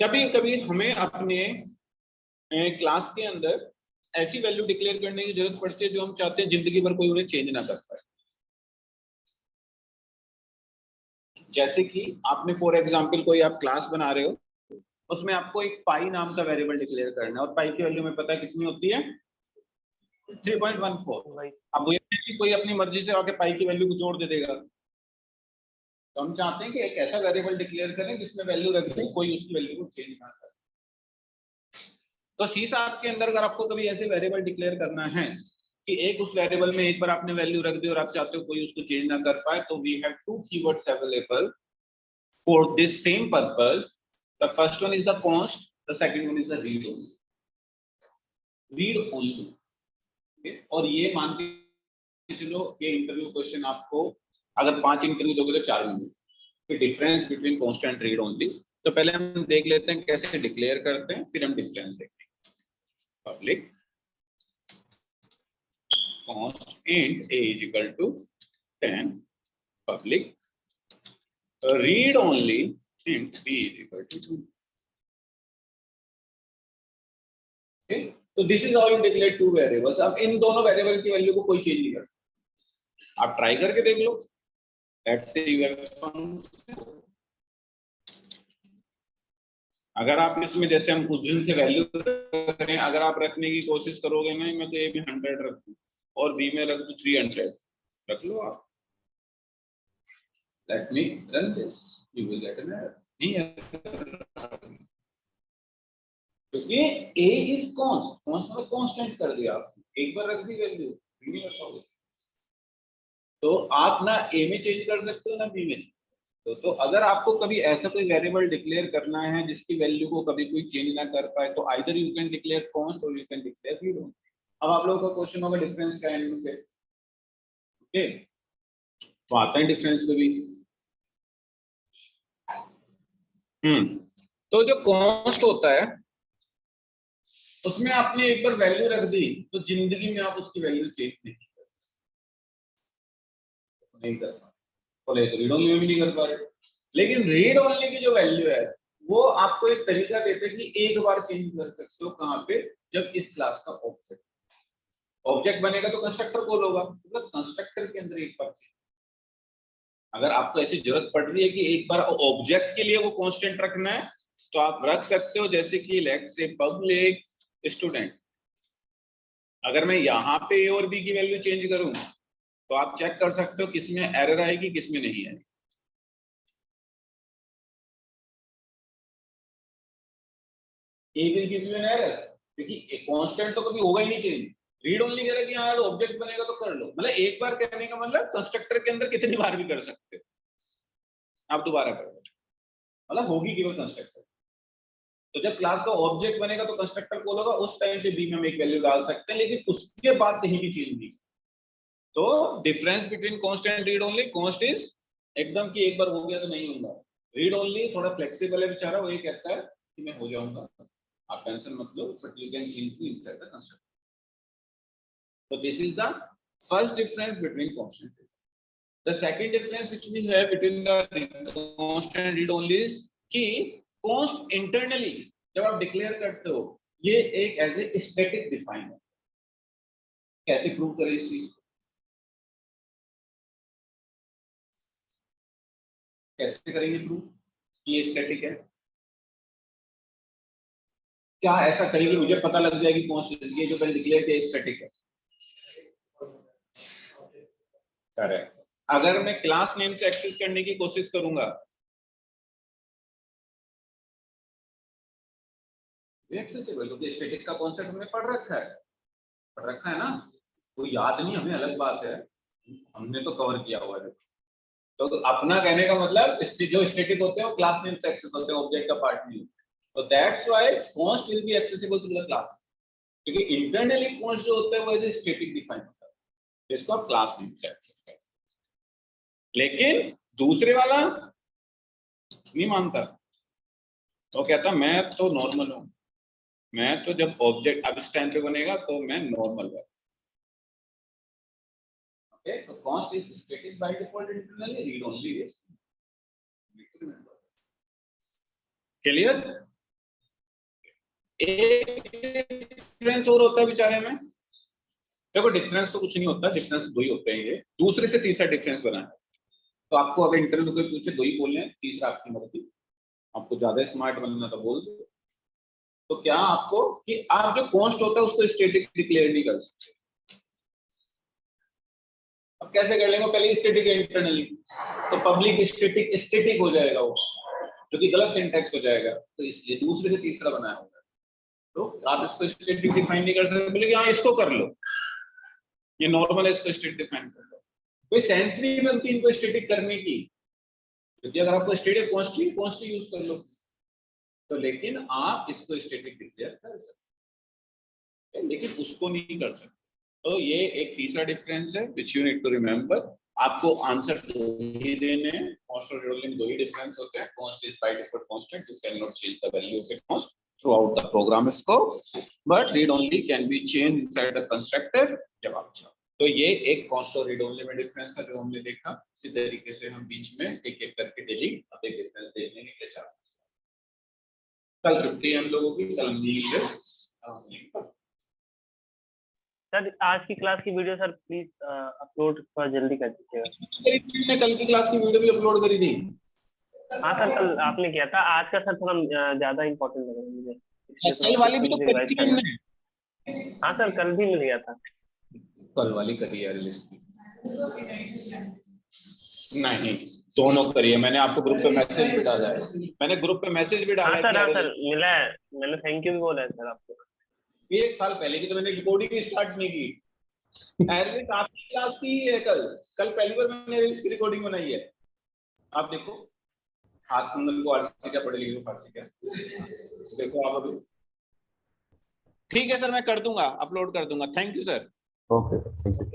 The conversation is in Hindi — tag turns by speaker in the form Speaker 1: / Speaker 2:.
Speaker 1: कभी कभी हमें अपने क्लास के अंदर ऐसी वैल्यू डिक्लेयर करने की जरूरत पड़ती है जो हम चाहते हैं जिंदगी भर कोई उन्हें चेंज ना कर पाए। जैसे कि आपने फॉर एग्जांपल कोई आप क्लास बना रहे हो, उसमें आपको एक पाई नाम का वेरिएबल डिक्लेयर करना है और पाई की वैल्यू में पता है कितनी होती है 3.14। अब वो कि कोई अपनी मर्जी से आके पाई की वैल्यू को जोड़ दे देगा, तो हम चाहते हैं कि एक ऐसा वेरिएबल डिक्लेयर करें जिसमें वैल्यू रख दें, कोई उसकी वैल्यू को चेंज ना करे। तो सी शार्प के अंदर अगर आपको कभी ऐसे वेरिएबल डिक्लेयर करना है कि एक उस वेरिएबल में एक बार आपने वैल्यू रख दी और आप चाहते हो कोई उसको चेंज ना कर पाए, तो we have two keywords available for this same purpose. The first one is the const, the second one is the read only. Read only, और ये मान के चलो ये इंटरव्यू क्वेश्चन आपको अगर 5 इंटरव्यू दोगे तो 4 मिलेंगे। Difference between const and read only, तो पहले हम देख लेते हैं कैसे डिक्लेयर करते हैं, फिर हम डिफरेंस देखते हैं। Public const int a is equal to 10, public read only int b is equal to 2. Okay, so this is how you declare two variables. अब इन दोनों वेरिएबल की वैल्यू को कोई चेंज नहीं करता, आप ट्राई करके देख लो। Let's say you have function, अगर आप इसमें जैसे हम उस दिन से वैल्यू करें, अगर आप रखने की कोशिश करोगे ना, मैं तो ए में 100 रख दूं और बी में रख दूं 300, रख लो आप। Let me run this, you will get an error. क्योंकि a is const, const में कांस्टेंट कर दिया आपने, एक बार रख दी वैल्यू, बी में रखोगे तो आप ना a में चेंज कर सकते हो ना b में। तो अगर आपको कभी ऐसा कोई वेरिएबल डिक्लेयर करना है जिसकी वैल्यू को कभी कोई चेंज ना कर पाए, तो either you can declare const or you can declare read only. अब आप लोगों का क्वेश्चन होगा डिफरेंस का एंड में, ओके तो आता है डिफरेंस पे भी। तो जो कांस्ट होता है उसमें आपने एक बार वैल्यू रख दी तो जिंदगी में आप उसकी वैल्यू चेंज नहीं कर पाए, रीड ओनली में भी नहीं कर पा रहे। लेकिन रीड ओनली की जो वैल्यू है वो आपको एक तरीका देते हैं कि एक बार चेंज कर सकते हो, कहां पे, जब इस क्लास का ऑब्जेक्ट बनेगा तो कंस्ट्रक्टर कॉल होगा, मतलब कंस्ट्रक्टर के अंदर एक बार अगर आपको ऐसी जरूरत पड़ रही है कि एक बार ऑब्जेक्ट के लिए वो कांस्टेंट रखना है तो आप रख सकते हो। जैसे कि लेट्स से पब्लिक स्टूडेंट, अगर मैं यहाँ पे ए और बी की वैल्यू चेंज करूं तो आप चेक कर सकते हो किसमें एरर आएगी किसमें नहीं आएगी। A will give you an error क्योंकि कांस्टेंट तो कभी होगा ही नहीं चेंज। रीड ओनली कह रहा है कि यार ऑब्जेक्ट बनेगा तो कर लो, मतलब एक बार कहने का मतलब कंस्ट्रक्टर के अंदर कितनी बार भी कर सकते हो, आप दोबारा कर लो, मतलब होगी केवल कंस्ट्रक्टर। तो जब क्लास का ऑब्जेक्ट बनेगा तो कंस्ट्रक्टर कॉल होगा, उस टाइम पे बी में हम एक वैल्यू डाल सकते हैं, लेकिन उसके बाद कहीं भी चेंज नहीं। तो difference between const and read only, const is एकदम कि एक बार हो गया तो नहीं होगा, रीड ओनली थोड़ा फ्लेक्सिबल है बेचारा, वो ये कहता है कि मैं हो जाऊंगा, आप टेंशन मत लो, but you can change inside the constructor. So this is the first difference between const and read. The second difference which we have between the const and read only is कि const internally जब आप डिक्लेयर करते हो ये एक एज ए स्टैटिक डिफाइन है। कैसे प्रूव करें इस चीज को, कैसे करेंगे प्रूव कि ये स्टैटिक है? क्या ऐसा करेंगे मुझे पता लग जाएगी const ये जो मैंने डिक्लेयर किया स्टैटिक है? करेक्ट। अगर मैं क्लास नेम से एक्सेस करने की कोशिश करूंगा एक्सेसिबल, क्योंकि स्टैटिक का कॉन्सेप्ट हमने पढ़ रखा है ना, वो याद नहीं हमें अलग बात है, हमने तो कवर किया हुआ है। तो अपना कहने का मतलब जो स्टैटिक होते हैं वो क्लास नेम से एक्सेस होते हैं, ऑब्जेक्ट का पार्ट नहीं। तो that's why const will be accessible through the class, क्योंकि इंटरनली कॉन्स्ट जो होता है वो एज स्टैटिक डिफाइन होता है, इसको आप क्लास नेम से एक्सेस करते हैं। लेकिन दूसरे वाला नहीं मानता, वो कहता मैं तो नॉर्मल हूं, मैं तो जब ऑब्जेक्ट अब इस टाइम पे बनेगा तो मैं नॉर्मल हूं। ओके, तो const is static by default internally, read only is clear। एक डिफरेंस और होता है बेचारे में, देखो डिफरेंस तो कुछ नहीं होता, डिफरेंस दो ही होते हैं, ये दूसरे से तीसरा डिफरेंस बना है। तो आपको अगर इंटरव्यू कोई पूछे दो ही बोलने हैं, तीसरा आपकी मर्जी, आपको ज्यादा स्मार्ट बनना तो बोल दो। तो क्या आपको कि आप जो कॉस्ट होता है उसको स्टैटिक डिक्लेयर नहीं कर सकते। अब कैसे कर लेंगे, पहले स्टैटिक है इंटरनली, तो पब्लिक स्टैटिक स्टैटिक हो जाएगा वो, जो कि गलत सिंटैक्स हो जाएगा, तो इसलिए दूसरे से तीसरा बनाया होगा। तो आप इसको स्टैटिक डिफाइन नहीं कर सकते, बोले कि हाँ इसको कर लो, ये नॉर्मल है, इसको स्टैटिक डिफाइन कर लो, कोई सेंस नहीं बनती इनको स्टैटिक करने की, क्योंकि अगर आपको स्टैटिक कॉन्स्ट यूज कर लो, तो लेकिन आप इसको स्टैटिक डिक्लेयर कर सकते हैं, लेकिन उसको नहीं कर सकते। तो ये एक तीसरा डिफरेंस है which you need to remember. आपको आंसर दो ही देने हैं, कॉस्ट और रीड में दो ही डिफरेंस होते हैं। Cost is by default constant, you can not change the value of it cost throughout the program scope, but read only can be changed inside the constructor जब आप चाहो। तो ये एक कॉस्ट और रीड ओनली में डिफरेंस था जो हमने देखा। इसी तरीके से हम बीच में एक एक करके डेली अब एक डिफरेंस देखने के लिए चाहते हैं। कल छुट्टी है हम लोगों की, कल हम लीव
Speaker 2: सर आज की क्लास की वीडियो सर प्लीज अपलोड थोड़ा जल्दी कर दीजिएगा।
Speaker 1: मैं कल की क्लास की वीडियो भी अपलोड करी थी।
Speaker 2: हाँ सर कल आपने किया था, आज का सर थोड़ा ज्यादा इम्पोर्टेंट लग रहा है मुझे।
Speaker 1: कल वाली भी तो करी थी हमने।
Speaker 2: हाँ सर कल भी मिल गया था।
Speaker 1: कल वाली करी है लिस्ट नहीं, दोनों करिए, मैंने आपको ग्रुप पे मैसेज भी डाला है, मैंने ग्रुप पे मैसेज भी डाला है।
Speaker 2: हाँ सर मिला है, मैंने थैंक यू भी बोला है सर आपको।
Speaker 1: ये एक साल पहले की तो मैंने रिकॉर्डिंग स्टार्ट नहीं की, एरलिस्ट आपकी क्लास की है कल पहली बार मैंने इसकी रिकॉर्डिंग बनाई है। आप देखो हाथ कंगन को फारसी क्या पढ़ ली, फारसी क्या देखो आप अभी। ठीक है सर मैं कर दूंगा, अपलोड कर दूंगा। Thank you sir.
Speaker 3: Okay thank you.